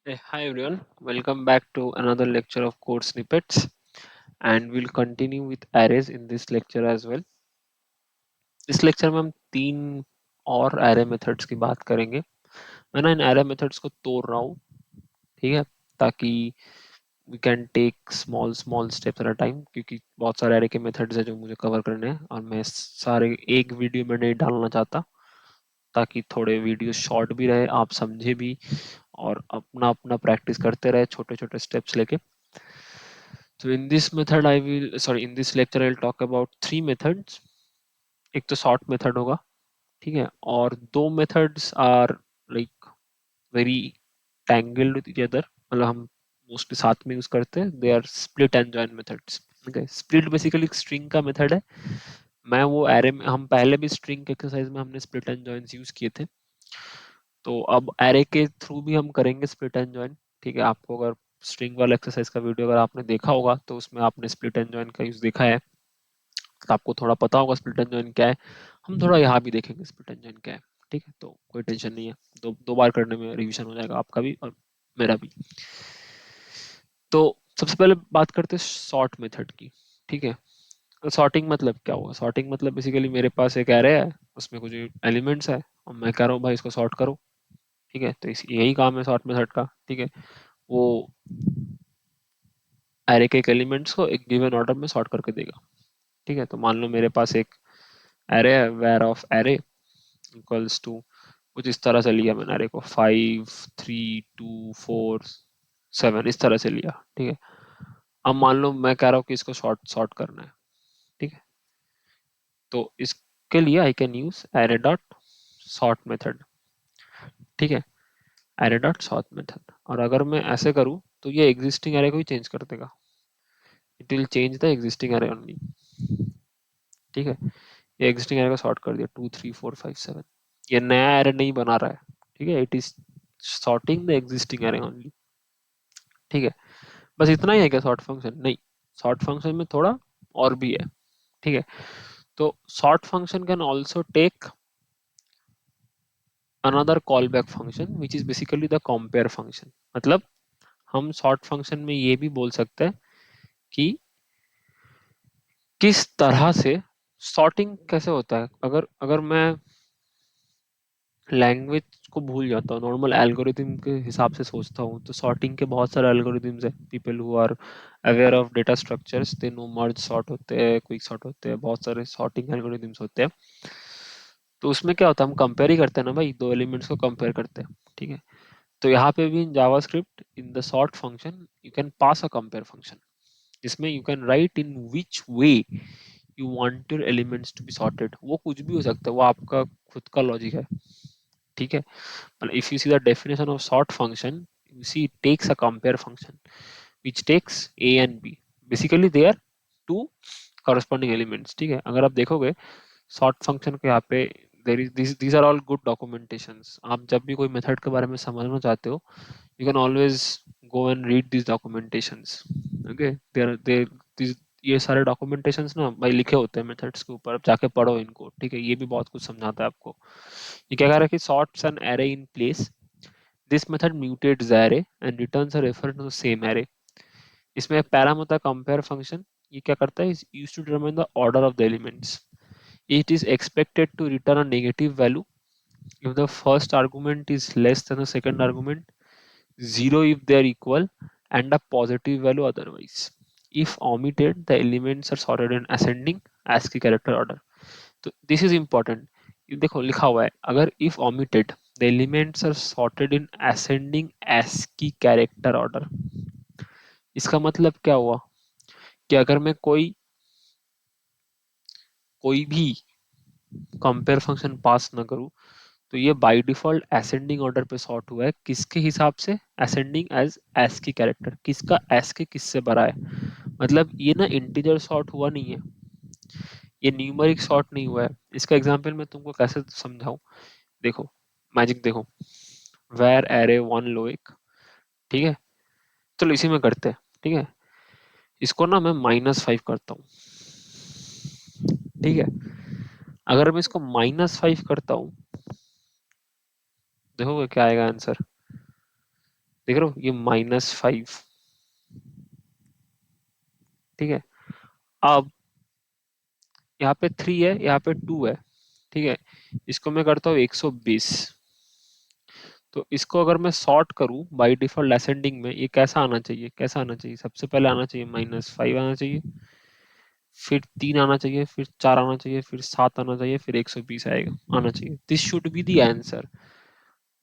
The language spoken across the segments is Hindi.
Hey, hi everyone, welcome back to another lecture of code snippets, and we'll continue with arrays in this lecture as well. इस लेक्चर में हम तीन और array methods की बात करेंगे. मैं ना इन array methods को तोड़ रहा हूँ, ठीक है, ताकि we can take small steps at a time, क्योंकि बहुत सारे array के methods है जो मुझे कवर करने हैं और मैं सारे एक वीडियो में नहीं डालना चाहता, ताकि थोड़े वीडियो शॉर्ट भी रहे, आप समझे भी और अपना अपना प्रैक्टिस करते रहे छोटे छोटे स्टेप्स लेके. So in this method in this lecture I'll talk about three methods. एक तो sort method होगा, ठीक है, और दो methods are like very tangled with each other, मतलब हम मोस्टली साथ में यूज करते हैं. They are split and join methods. Okay, split basically string का मेथड है. मैं वो एरे में, हम पहले भी स्ट्रिंग एक्सरसाइज में हमने स्प्लिट एंड जॉइंस यूज किए थे, तो अब एरे के थ्रू भी हम करेंगे स्प्लिट एंड जॉइन. ठीक है, आपको अगर स्ट्रिंग वाला एक्सरसाइज का वीडियो अगर आपने देखा होगा तो उसमें आपने स्प्लिट एंड जॉइन का यूज देखा है, तो आपको थोड़ा पता होगा स्प्लिट एंड जॉइन क्या है. हम थोड़ा यहाँ भी देखेंगे स्प्लिट एंड जॉइन क्या है. ठीक है, तो कोई टेंशन नहीं है, दो बार करने में रिवीजन हो जाएगा आपका भी और मेरा भी. तो सबसे पहले बात करते हैं सॉर्ट मेथड की. ठीक है, तो सॉर्टिंग मतलब क्या हुआ? सॉर्टिंग मतलब बेसिकली मेरे पास एक एरे है, उसमें कुछ एलिमेंट्स है और मैं कह रहा हूँ भाई इसको सॉर्ट करो. ठीक है, तो यही काम है सॉर्ट मेथड का. ठीक है, वो एरे के एक एलिमेंट्स को एक गिवन ऑर्डर में सॉर्ट करके देगा. ठीक है, तो मान लो मेरे पास एक एरे है, where of array equals to, कुछ इस तरह से लिया मैंने एरे को, 5 3 2 4 7, इस तरह से लिया. ठीक है, अब मान लो मैं कह रहा हूँ कि इसको शॉर्ट सॉर्ट करना है. ठीक है, तो इसके लिए I can use array dot sort method. ठीक है, एरे डॉट सॉर्ट मेथड. और अगर मैं ऐसे करूँ तो ये एग्जिस्टिंग एरे को ही चेंज कर देगा. It will change the existing array only. ठीक है, ये एग्जिस्टिंग एरे को सॉर्ट कर दिया, 2 3 4 5 7. ये नया एरे नहीं बना रहा है. ठीक है, it is sorting the existing array only. ठीक है, बस इतना ही है क्या सॉर्ट फंक्शन? नहीं, सॉर्ट फंक्शन में थोड़ा और भी है. ठीक है, तो sort function can also take another call back function which is basically the compare function. मतलब हम सॉर्ट फंक्शन में ये भी बोल सकते हैं कि किस तरह से सॉर्टिंग कैसे होता है. अगर अगर मैं लैंग्वेज को भूल जाता हूँ, नॉर्मल एल्गोरिथम के हिसाब से सोचता हूँ, तो सॉर्टिंग के बहुत सारे एल्गोरिथम्स है. People who are aware of data structures they know merge sort होते हैं, क्विक सॉर्ट होते हैं, बहुत सारे सॉर्टिंग एल्गोरिथम्स होते हैं. तो उसमें क्या होता है, हम कंपेयर ही करते हैं ना भाई, दो एलिमेंट्स को कंपेयर करते हैं. ठीक है, तो यहाँ पे भी in JavaScript in the sort function you can pass a compare function, जिसमें you can write in which way you want your elements to be sorted. वो कुछ भी हो सकता है, वो आपका खुद का लॉजिक है. ठीक है, but if you see the definition of sort function, you see it takes a compare function which takes a and b. Basically they are two corresponding elements. ठीक है, अगर आप देखोगे sort function के यहाँ पे there is these are all good documentations. आप जब भी कोई मेथड के बारे में समझना चाहते हो, you can always go and read these documentations. Okay, these ये सारे डॉक्यूमेंटेशंस ना भाई लिखे होते हैं मेथड्स के ऊपर, आप जाके पढ़ो इनको. ठीक है, ये भी बहुत कुछ समझाता है आपको. ये क्या कह रहा है कि sorts an array in place. This method mutates the array and returns a reference to the same array. इसमें पैराम होता है कंपेयर फंक्शन. ये क्या करता है, is used to determine the order of the elements. It is expected to return a negative value if the first argument is less than the second argument, zero if they are equal, and a positive value otherwise. If omitted, the elements are sorted in ascending ASCII character order. तो दिस इज इम्पोर्टेंट. देखो लिखा हुआ है, अगर if omitted the elements are sorted in ascending ASCII character order. इसका मतलब क्या हुआ कि अगर मैं कोई कोई भी कंपेयर फंक्शन पास ना करूं, तो ये बाय डिफॉल्ट असेंडिंग ऑर्डर पे सॉर्ट हुआ है. किसके हिसाब से? Ascending as ASCII character. किसका ASCII किससे बड़ा है? मतलब ये ना इंटीजर सॉर्ट हुआ नहीं है, ये न्यूमेरिक सॉर्ट नहीं हुआ है. इसका एग्जांपल मैं तुमको कैसे समझाऊं. देखो, मैजिक देखो, वेर एरे वन लोइक. ठीक है, चलो इसी में करते हैं. ठीक है, इसको ना मैं -5 करता हूँ. ठीक है, अगर मैं इसको -5 करता हूँ, देखोगे क्या आएगा आंसर. देख रहे हो ये -5, ठीक है। अब यहाँ पे 3 है, यहाँ पे 2 है, ठीक है। इसको मैं करता हूँ 120। तो इसको अगर मैं सॉर्ट करूँ बाय डिफॉल्ट असेंडिंग में, ये कैसा आना चाहिए, कैसा आना चाहिए, सबसे पहले आना चाहिए -5 आना चाहिए, फिर 3 आना चाहिए, फिर 4 आना चाहिए, फिर 7 आना चाहिए, फिर 120 आएगा आना चाहिए। This should be the answer,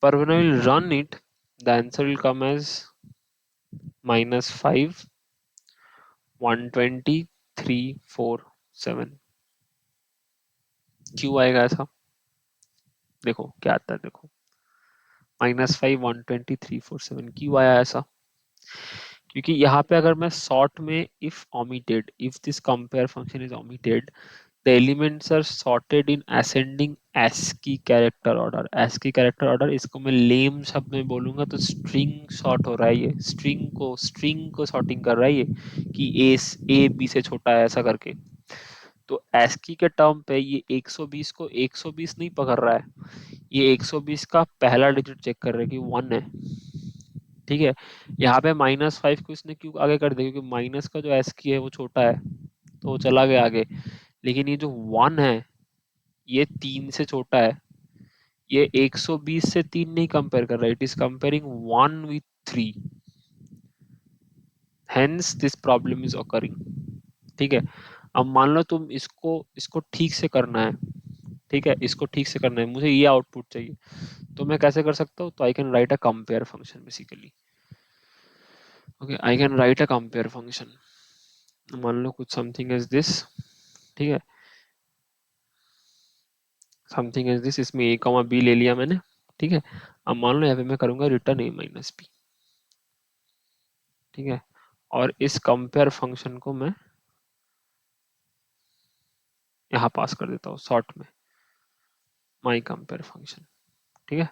पर when I will run it the answer will come as -5 120 347। क्यों आएगा ऐसा, देखो क्या आता है, देखो -5 120 347 क्यों आया ऐसा, क्योंकि यहाँ पे अगर मैं सॉर्ट में if omitted, if this compare function is omitted, the elements are sorted in ascending ASCII character order. ASCII character order, इसको मैं लेम शब्द में बोलूंगा तो स्ट्रिंग सॉर्ट हो रहा है, ये स्ट्रिंग को सॉर्टिंग कर रहा है ये, कि ए बी से छोटा है ऐसा करके। तो ASCII के टर्म पे ये 120 को 120 नहीं पकड़ रहा है, ये 120 का पहला डिजिट चेक कर रहा है कि 1 है, ठीक है। यहाँ पे -5 को इसने क्यों आगे कर दिया, क्योंकि माइनस का जो ASCII है वो छोटा है, तो वो चला गया आगे। लेकिन ये जो 1 है ये 3 से छोटा है, ये 120 से 3 नहीं कंपेयर कर रहा है, it is comparing 1 with 3, hence this problem is occurring, ठीक है। अब मान लो तुम इसको इसको ठीक से करना है, ठीक है, इसको ठीक से करना है, मुझे ये आउटपुट चाहिए, तो मैं कैसे कर सकता हूँ, तो I can write a compare function basically. Okay, I can write a compare function, मान लो कुछ समथिंग इज दिस, ठीक है, समथिंग इज दिस, इसमें ए कॉमा बी ले लिया मैंने, ठीक है। अब मान लो यहाँ पे मैं करूंगा रिटर्न A-B, ठीक है। और इस कंपेयर फंक्शन को मैं यहाँ पास कर देता हूँ शॉर्ट में, माई कंपेयर फंक्शन, ठीक है।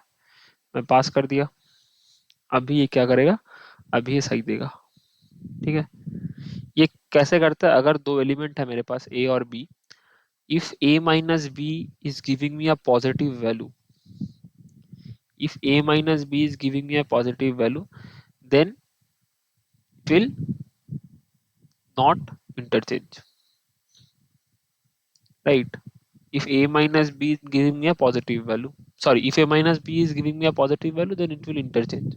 मैं पास कर दिया, अभी ये क्या करेगा, अभी ये सही देगा, ठीक है। ये कैसे करता है, अगर दो एलिमेंट है मेरे पास ए और B, if A-B is giving me a positive value, if A-B is giving me a positive value, then it will not interchange, right? If A-B is giving me a positive value, sorry, if A-B is giving me a positive value, then it will interchange,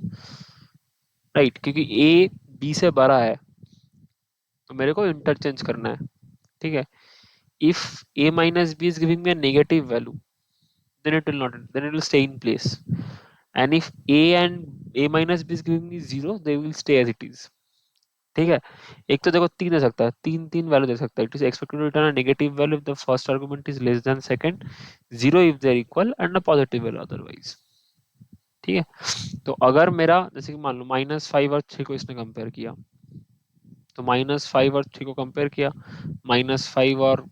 right? क्योंकि A B से बड़ा है तो मेरे को इंटरचेंज करना है, ठीक है। If A-B is giving me a negative value, then it will not, then it will stay in place, and if A-B is giving me 0, they will stay as it is, ठीक है। एक तो देखो 3 दे सकता है, तीन तीन वैल्यू दे सकता है, it is expected to return a negative value if the first argument is less than second, 0 if they are equal and a positive value otherwise, ठीक है। तो अगर मेरा जैसे कि मान लो -5 और 6 को इसने कंपेयर किया, तो -5 और 3 को कंपेयर किया, -5 और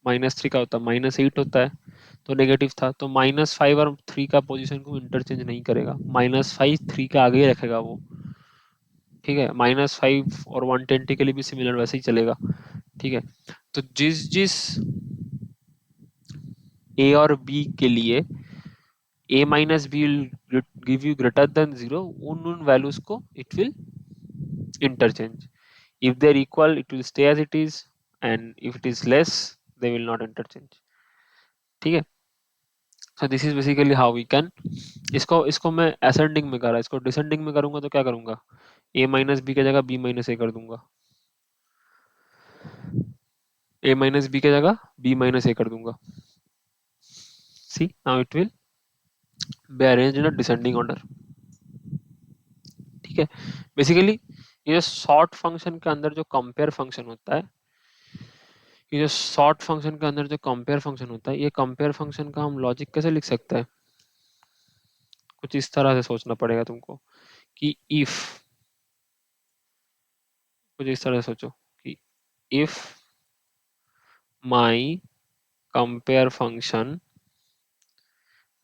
-3 का होता है -8 होता है, तो नेगेटिव था, तो -5 और 3 का पोजीशन को इंटरचेंज नहीं करेगा, -5 3 के आगे ही रखेगा वो, ठीक है। -5 और 120 के लिए भी सिमिलर वैसे ही चलेगा, ठीक है। तो जिस जिस ए और बी के लिए A-B will give you greater than 0, उन वैल्यूज को it will interchange. If they're equal, it will stay as it is, and if it is less, they will not interchange, ठीक है। so this is basically how we can, इसको इसको मैं ascending में कर रहा, इसको descending में करूंगा तो क्या करूंगा, A-B की जगह B-A कर दूंगा, A-B की जगह B-A कर दूंगा, see now it will be arranged in a descending order, ठीक है। बेसिकली ये सॉर्ट फंक्शन के अंदर जो कंपेयर फंक्शन होता है, ये जो सॉर्ट फंक्शन के अंदर जो कंपेयर फंक्शन होता है, ये कंपेयर फंक्शन का हम लॉजिक कैसे लिख सकते हैं, कुछ इस तरह से सोचना पड़ेगा तुमको, कि इफ, कुछ इस तरह से सोचो कि if my compare function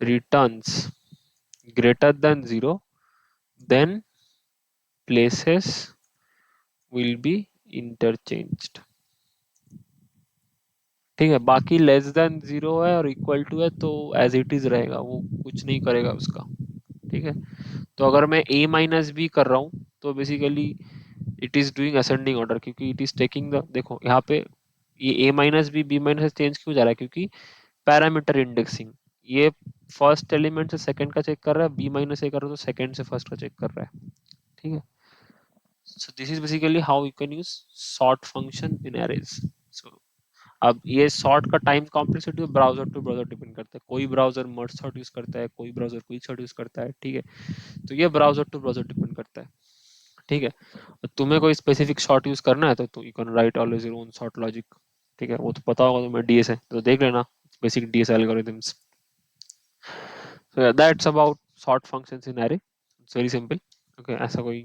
returns greater than 0, then places will be interchanged, ठीक है। बाकी लेस देन 0 है और इक्वल टू है तो एज इट इज रहेगा, वो कुछ नहीं करेगा उसका, ठीक है। तो अगर मैं a माइनस बी कर रहा हूँ तो basically it is doing ascending order, क्योंकि इट इज टेकिंग द, देखो यहाँ पे ये a minus B B minus change क्यों जा रहा है, क्योंकि पैरामीटर इंडेक्सिंग, ये फर्स्ट एलिमेंट से सेकंड का चेक कर रहा है, बी माइनस ए कर रहा है तो सेकंड से फर्स्ट का चेक कर रहा है, ठीक है। So this is basically how you can use sort function in arrays. So अब ये सॉर्ट का time complexity browser to browser depend करता है, कोई ब्राउजर मर्ज सॉर्ट यूज करता है, कोई ब्राउजर क्विक सॉर्ट यूज करता है, ठीक है। तो ये ब्राउजर टू ब्राउजर डिपेंड करता है, ठीक है। तुम्हें कोई स्पेसिफिक शॉर्ट यूज करना है तो you can right always your own short logic, ठीक है। वो तो पता होगा तुम्हें डीएस है तो देख लेना, basic DS algorithms. So yeah, that's about sort functions in array. It's very simple. Okay, ऐसा कोई,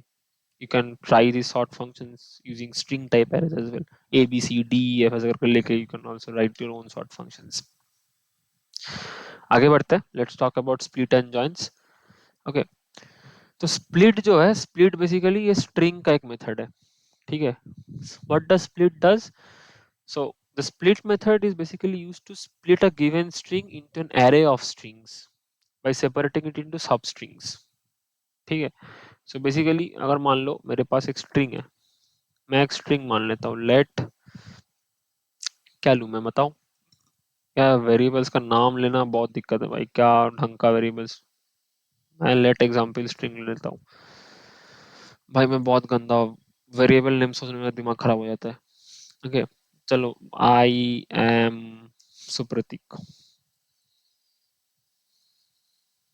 you can try these sort functions using string type arrays as well. A, B, C, D, E, F ऐसा करके लेके you can also write your own sort functions. आगे बढ़ते हैं. Let's talk about split and joins. Okay, तो split जो है, split basically ये string का एक method है, ठीक है. What does split does? So the split method is basically used to split a given string into an array of strings by separating it into substrings, ठीक है. सो बेसिकली अगर मान लो मेरे पास एक स्ट्रिंग है, मैं एक स्ट्रिंग मान लेता हूँ, लेट, क्या लूँ मैं बताऊँ, क्या वेरिएबल्स का नाम लेना बहुत दिक्कत है भाई, क्या ढंग का वेरिएबल्स, मैं लेट एग्जाम्पल स्ट्रिंग ले लेता हूँ भाई, मैं बहुत गंदा वेरिएबल नेम सोचने में दिमाग खराब हो जाता है, ओके. चलो I am Supratik,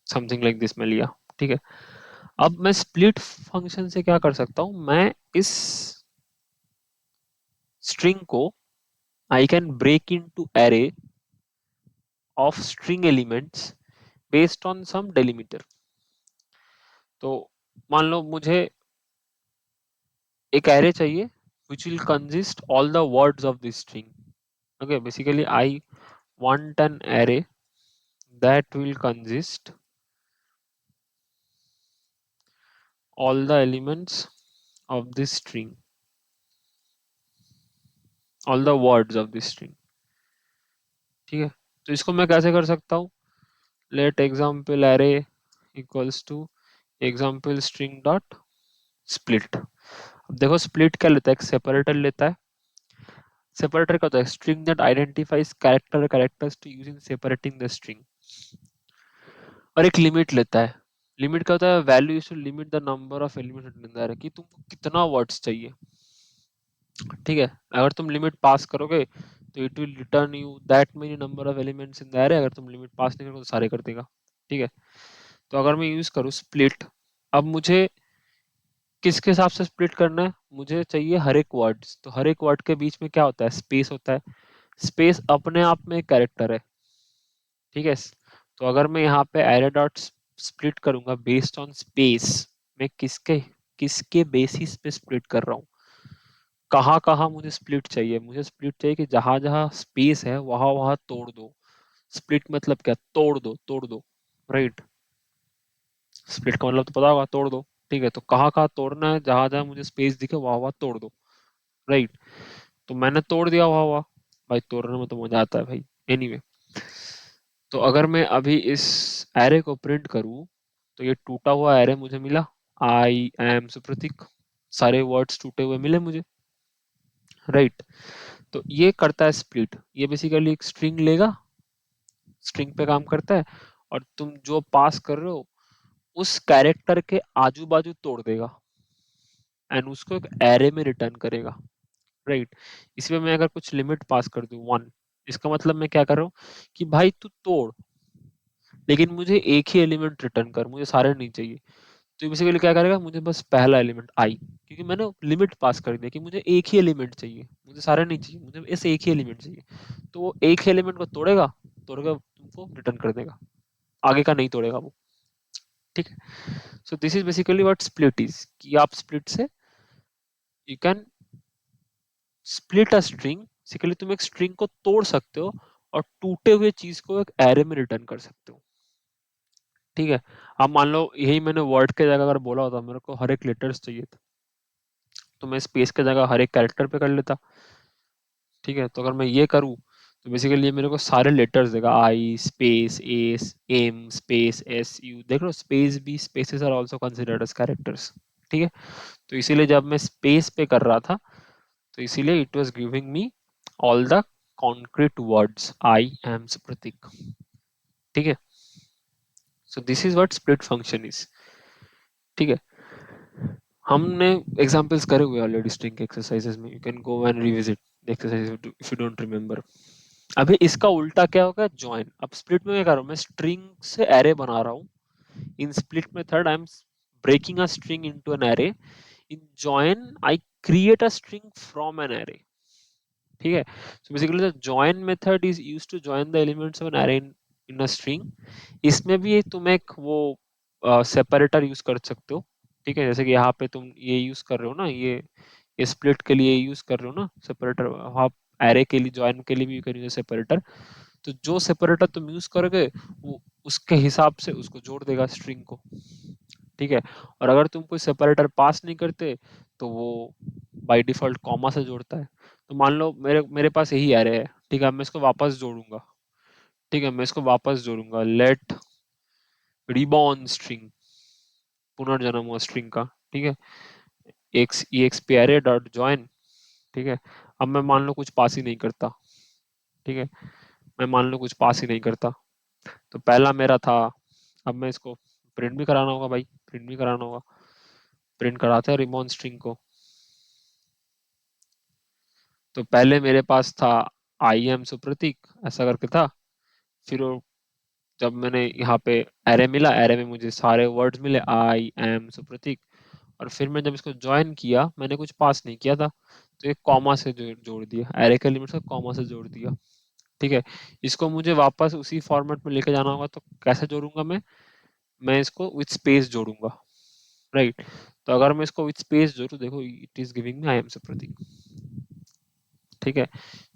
something like this मैं लिया, ठीक है. अब मैं स्प्लिट फंक्शन से क्या कर सकता हूँ, मैं इस स्ट्रिंग को I can break into array of string elements based on some delimiter. तो मान लो मुझे एक array चाहिए which will consist all the words of this string. Okay, basically I want an array that will consist all the elements of this string, all the words of this string, ठीक है. तो इसको मैं कैसे कर सकता हूँ, let example array equals to example string dot split. अब देखो split क्या लेता है, एक सेपरेटर लेता है. सेपरेटर क्या होता है, string that identifies character characters to use in separating the string. और एक लिमिट लेता है. लिमिट क्या होता है, value is to limit the number of elements in the array, कि तुमको कितना वर्ड्स चाहिए, ठीक है. अगर तुम लिमिट पास करोगे तो it will return you that many number of elements in the अरे, अगर तुम लिमिट पास नहीं करोगे तो सारे कर देगा, ठीक है. तो अगर मैं यूज करूँ स्प्लिट, अब मुझे किसके हिसाब से स्प्लिट करना है, मुझे चाहिए हर एक वर्ड्स, तो हर एक वर्ड के बीच में क्या होता है, स्पेस होता है. स्पेस अपने आप में एक कैरेक्टर है, ठीक है. तो अगर मैं यहाँ पे एरे डॉट स्प्लिट करूंगा बेस्ड ऑन स्पेस, मैं किसके किसके बेसिस पे स्प्लिट कर रहा हूँ, कहाँ कहाँ मुझे स्प्लिट चाहिए, मुझे स्प्लिट चाहिए कि जहां जहां स्पेस है वहां वहां तोड़ दो. स्प्लिट मतलब क्या, तोड़ दो, तोड़ दो, राइट. स्प्लिट का मतलब तो पता होगा, तोड़ दो, ठीक है. तो कहाँ कहाँ तोड़ना है, जहां जहां मुझे स्पेस दिखे वहां वहां तोड़ दो, राइट. तो मैंने तोड़ दिया वहां वहां, भाई तोड़ने में तो मजा आता है भाई. एनीवे, तो अगर मैं अभी इस एरे को प्रिंट करूं तो ये टूटा हुआ एरे मुझे मिला, आई एम सुप्रतीक, सारे वर्ड्स टूटे हुए मिले मुझे, राइट. तो ये करता है स्प्लिट, ये बेसिकली एक स्ट्रिंग लेगा, स्ट्रिंग पे काम करता है, और तुम जो पास कर रहे हो उस कैरेक्टर के आजू बाजू तोड़ देगा एंड उसको एक एरे में रिटर्न करेगा, राइट. इसमें मैं अगर कुछ लिमिट पास कर दूं 1, इसका मतलब मैं क्या कर रहा हूँ कि भाई तू तोड़, लेकिन मुझे एक ही एलिमेंट रिटर्न कर, मुझे सारे नहीं चाहिए. तो बेसिकली क्या करेगा, मुझे बस पहला एलिमेंट आई, क्योंकि मैंने लिमिट पास कर दिया कि मुझे एक ही एलिमेंट चाहिए, मुझे सारे नहीं चाहिए, मुझे इस एक ही एलिमेंट चाहिए. तो वो एक ही एलिमेंट को तोड़ेगा, तोड़ेगा तुमको रिटर्न कर देगा, आगे का नहीं तोड़ेगा वो, ठीक है. So this is basically what split is, कि आप स्प्लिट से you can split a string, basically तुम एक स्ट्रिंग को तोड़ सकते हो और टूटे हुए चीज को एक एरे में रिटर्न कर सकते हो, ठीक है. अब मान लो यही मैंने वर्ड के जगह अगर बोला होता मेरे को हर एक लेटर्स चाहिए था, तो मैं स्पेस के जगह हर एक कैरेक्टर पे कर लेता, ठीक है. तो अगर मैं ये करूँ तो बेसिकली ये मेरे को सारे लेटर्स देगा, I space S M space S U, देख लो स्पेस भी, spaces are also considered as characters, ठीक है। तो इसीलिए जब मैं स्पेस पे कर रहा था, तो इसीलिए it was giving me all the concrete words I am Prateek, ठीक है। So this is what split function is, ठीक है। हमने एग्जांपल्स करे हुए ऑलरेडी स्ट्रिंग एक्सरसाइजेस में, you can go and revisit the exercise if you don't remember. अभी इसका उल्टा क्या होगा, ज्वाइन। अब स्प्लिट में क्या कर रहा हूँ मैं, स्ट्रिंग से एरे बना रहा हूँ। इन split method I am breaking a string into an array. In join I create a string from an array, ठीक है। so basically the join method is used to join the elements of an array in a string. इसमें भी तुम एक वो सेपरेटर यूज कर सकते हो, ठीक है। जैसे कि यहाँ पे तुम ये यूज कर रहे हो ना, ये स्प्लिट के लिए यूज कर रहे हो ना सेपरेटर, आप एरे के लिए जॉइन के लिए भी यू कैन यूज सेपरेटर। तो जो सेपरेटर तुम यूज करोगे वो उसके हिसाब से उसको जोड़ देगा स्ट्रिंग को, ठीक है। और अगर तुम कोई सेपरेटर पास नहीं करते तो वो बाय डिफॉल्ट कॉमा से जोड़ता है। तो मान लो मेरे मेरे पास यही एरे है, ठीक है। मैं इसको वापस जोड़ूंगा, ठीक है। मैं इसको वापस जोड़ूंगा, लेट रिबॉर्न स्ट्रिंग, पुनर्जन्म हुआ स्ट्रिंग का, ठीक है। X E X P array dot join, ठीक है। अब मैं मान लो कुछ पास ही नहीं करता, ठीक है। मैं मान लो कुछ पास ही नहीं करता, तो पहला मेरा था, अब मैं इसको प्रिंट भी कराना होगा भाई, प्रिंट भी कराना होगा। प्रिंट कराते हैं रिबॉर्न स्ट्रिंग को। तो पहले मेरे पास था आई एम सुप्रतीक, ऐसा करके था। फिर जब मैंने यहाँ पे एरे मिला, एरे में मुझे सारे वर्ड्स मिले आई एम सुप्रतीक। और फिर मैं जब इसको ज्वाइन किया, मैंने कुछ पास नहीं किया था, तो एक कॉमा से जोड़ दिया, एरे के एलिमेंट्स को कॉमा से जोड़ दिया, ठीक है। इसको मुझे वापस उसी फॉर्मेट में लेके जाना होगा, तो कैसे जोड़ूंगा मैं इसको विथ स्पेस जोड़ूंगा, राइट। तो अगर मैं इसको विथ स्पेस जोड़ू, देखो it is giving me I am Supratik, ठीक है।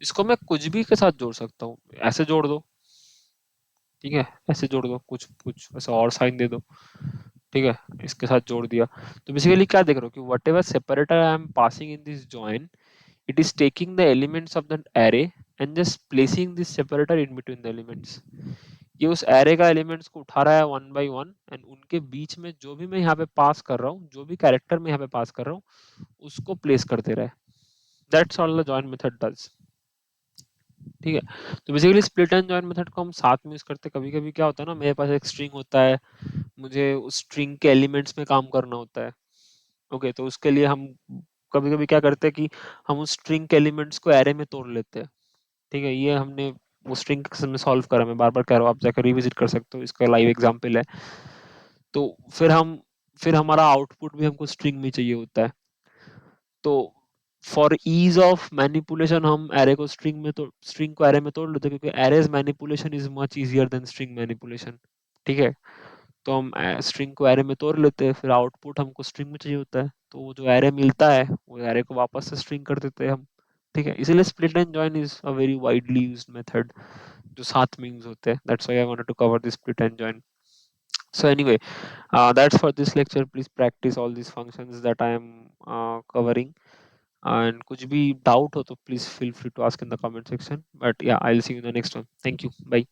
इसको मैं कुछ भी के साथ जोड़ सकता हूँ, ऐसे जोड़ दो, ठीक है। ऐसे जोड़ दो, कुछ कुछ ऐसा और साइन दे दो, ठीक है। इसके साथ जोड़ दिया। तो बेसिकली क्या देख रहे हो कि what ever separator I am passing in this join, it is taking the elements of the array and just placing this separator in between the elements. ये उस एरे का एलिमेंट्स को उठा रहा है वन बाय वन, एंड उनके बीच में जो भी मैं यहाँ पे पास कर रहा हूँ, जो भी कैरेक्टर मैं यहाँ पे पास कर रहा हूँ, उसको प्लेस कर दे रहा है। That's all the join method does, ठीक है। तो basically split and join method को हम साथ में यूज करते हैं। कभी कभी क्या होता है ना, मेरे पास एक स्ट्रिंग होता है, मुझे उस स्ट्रिंग के एलिमेंट्स में काम करना होता है, ओके। तो उसके लिए हम कभी कभी क्या करते हैं कि हम उस स्ट्रिंग के एलिमेंट्स को एरे में तोड़ लेते हैं, ठीक है। ये हमने वो स्ट्रिंग में सॉल्व करा, मैं बार बार कह रहा हूँ, आप जाकर रिविजिट कर सकते हो, इसका लाइव एग्जांपल है। तो फिर हमारा आउटपुट भी हमको स्ट्रिंग में चाहिए होता है। तो फॉर ईज ऑफ मैनिपुलेशन हम एरे को स्ट्रिंग को एरे में तोड़ लेते हैं, क्योंकि arrays manipulation is much easier than string manipulation, ठीक है। तो हम स्ट्रिंग को एरे में तोड़ लेते हैं, फिर आउटपुट हमको स्ट्रिंग में चाहिए होता है, तो वो जो एरे मिलता है वो एरे को वापस से स्ट्रिंग कर देते हैं हम, ठीक है। इसीलिए split and join is a very widely used method, जो साथ में यूज होते हैं। That's why I wanted to cover this split and join. So anyway, that's for this lecture. Please practice all these functions that I am covering. And कुछ भी doubt हो तो please feel free to ask in the comment section. But yeah, I'll see you in the next one. Thank you. Bye.